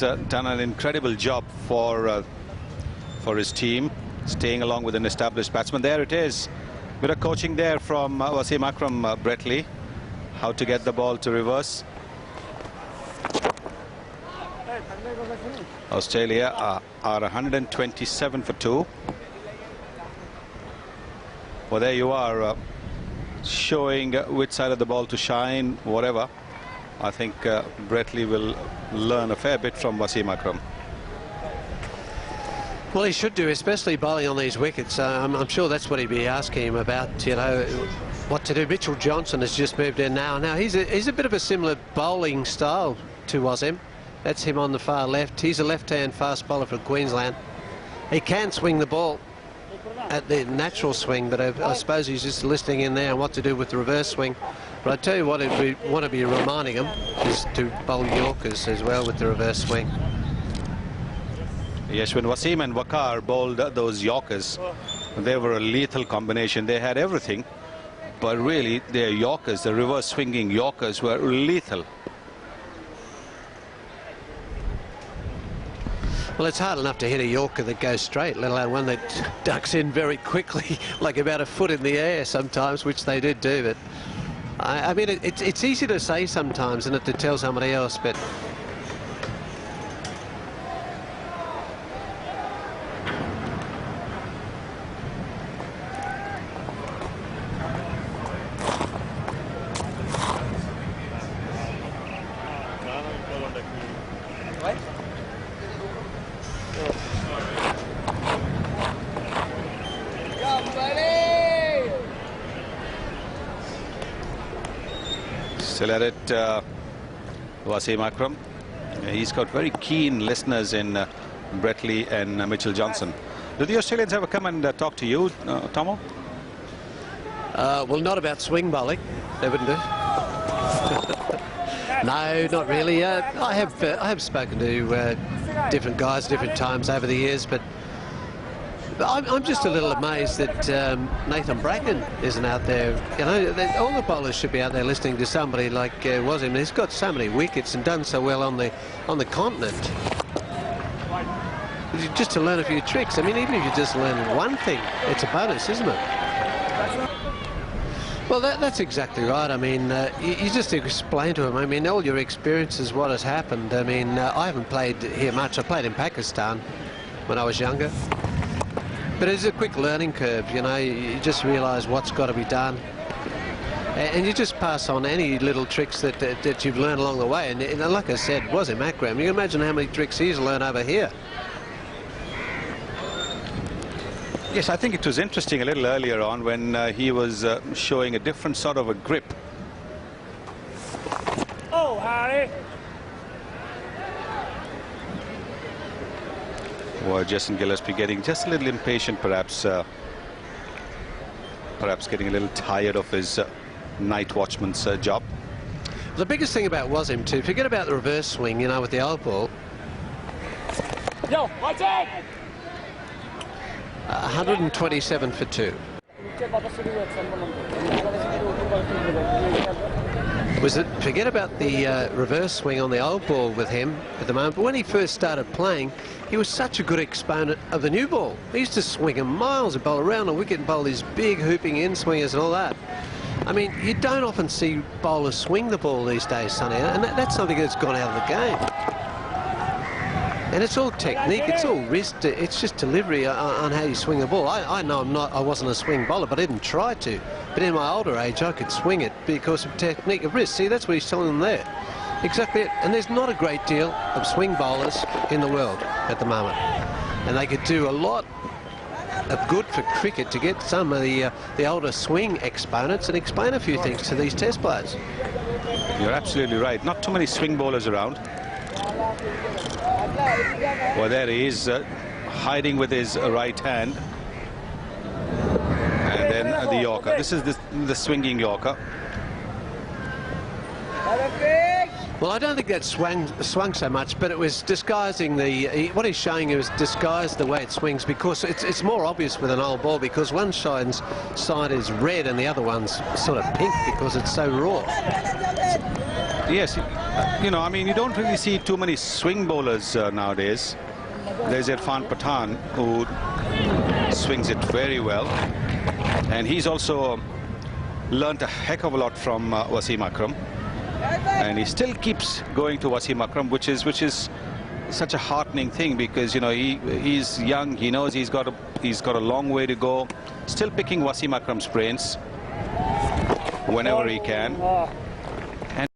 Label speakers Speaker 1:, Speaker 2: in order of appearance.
Speaker 1: done an incredible job for his team, staying along with an established batsman. There it is. Bit of coaching there from Wasim Akram, Bretley, how to get the ball to reverse. Australia are 127 for 2. Well, there you are, showing which side of the ball to shine, whatever. I think Bretley will learn a fair bit from Wasim Akram.
Speaker 2: Well, he should do, especially bowling on these wickets. I'm sure that's what he'd be asking him about, you know, what to do. Mitchell Johnson has just moved in now. Now, he's a bit of a similar bowling style to Wasim. That's him on the far left. He's a left-hand fast bowler from Queensland. He can swing the ball at the natural swing, but I suppose he's just listening in there on what to do with the reverse swing. But I tell you what, we want to be reminding him is to bowl Yorkers as well with the reverse swing.
Speaker 1: Yes, when Wasim and Waqar bowled those Yorkers, they were a lethal combination. They had everything, but really their Yorkers, the reverse swinging Yorkers, were lethal.
Speaker 2: Well, it's hard enough to hit a Yorker that goes straight, let alone one that ducks in very quickly, like about a foot in the air sometimes, which they did do. But I mean, it's easy to say sometimes, isn't it, to tell somebody else, but
Speaker 1: still at it, Wasim Akram. He's got very keen listeners in Bretley and Mitchell Johnson. Do the Australians ever come and talk to you, Tomo?
Speaker 2: Well, not about swing bowling. They wouldn't do. No, not really. I have spoken to different guys different times over the years, but I'm just a little amazed that Nathan Bracken isn't out there. You know, all the bowlers should be out there listening to somebody like Wasim. He's got so many wickets and done so well on the continent. Just to learn a few tricks. I mean, even if you just learn one thing, it's a bonus, isn't it? Well, that's exactly right. I mean, you just explain to him. I mean, all your experiences, what has happened. I mean, I haven't played here much. I played in Pakistan when I was younger. But it's a quick learning curve, you know. You just realise what's got to be done. And you just pass on any little tricks that you've learned along the way. And like I said, Wasim Akram, you can imagine how many tricks he's learned over here.
Speaker 1: Yes, I think it was interesting a little earlier on when he was showing a different sort of a grip.
Speaker 3: Oh, Harry!
Speaker 1: Or Jason Gillespie getting just a little impatient, perhaps getting a little tired of his night watchman's job.
Speaker 2: The biggest thing about Wasim too, forget about the reverse swing, you know, with the old ball.
Speaker 3: Yo, watch it!
Speaker 2: 127 for 2. Forget about the reverse swing on the old ball with him at the moment. But when he first started playing, he was such a good exponent of the new ball. He used to swing him miles and bowl around the wicket and bowl these big hooping in swingers and all that. I mean, you don't often see bowlers swing the ball these days, Sonny, and that's something that's gone out of the game. And it's all technique, it's all wrist, it's just delivery on how you swing the ball. I know I wasn't a swing bowler, but I didn't try to. But in my older age, I could swing it because of technique of wrist. See, that's what he's telling them there. Exactly it. And there's not a great deal of swing bowlers in the world at the moment. And they could do a lot of good for cricket to get some of the older swing exponents and explain a few things to these test players.
Speaker 1: You're absolutely right. Not too many swing bowlers around. Well, there he is, hiding with his right hand. And then the Yorker. This is the swinging Yorker.
Speaker 2: Well, I don't think that swung so much, but it was disguising what he's showing you is disguised the way it swings, because it's more obvious with an old ball, because one side is red and the other one's sort of pink because it's so raw.
Speaker 1: Yes. You know, I mean, you don't really see too many swing bowlers nowadays. There's Irfan Pathan, who swings it very well. And he's also learnt a heck of a lot from Wasim Akram. And he still keeps going to Wasim Akram, which is such a heartening thing, because, you know, he's young, he knows he's got a long way to go. Still picking Wasim Akram's brains whenever he can.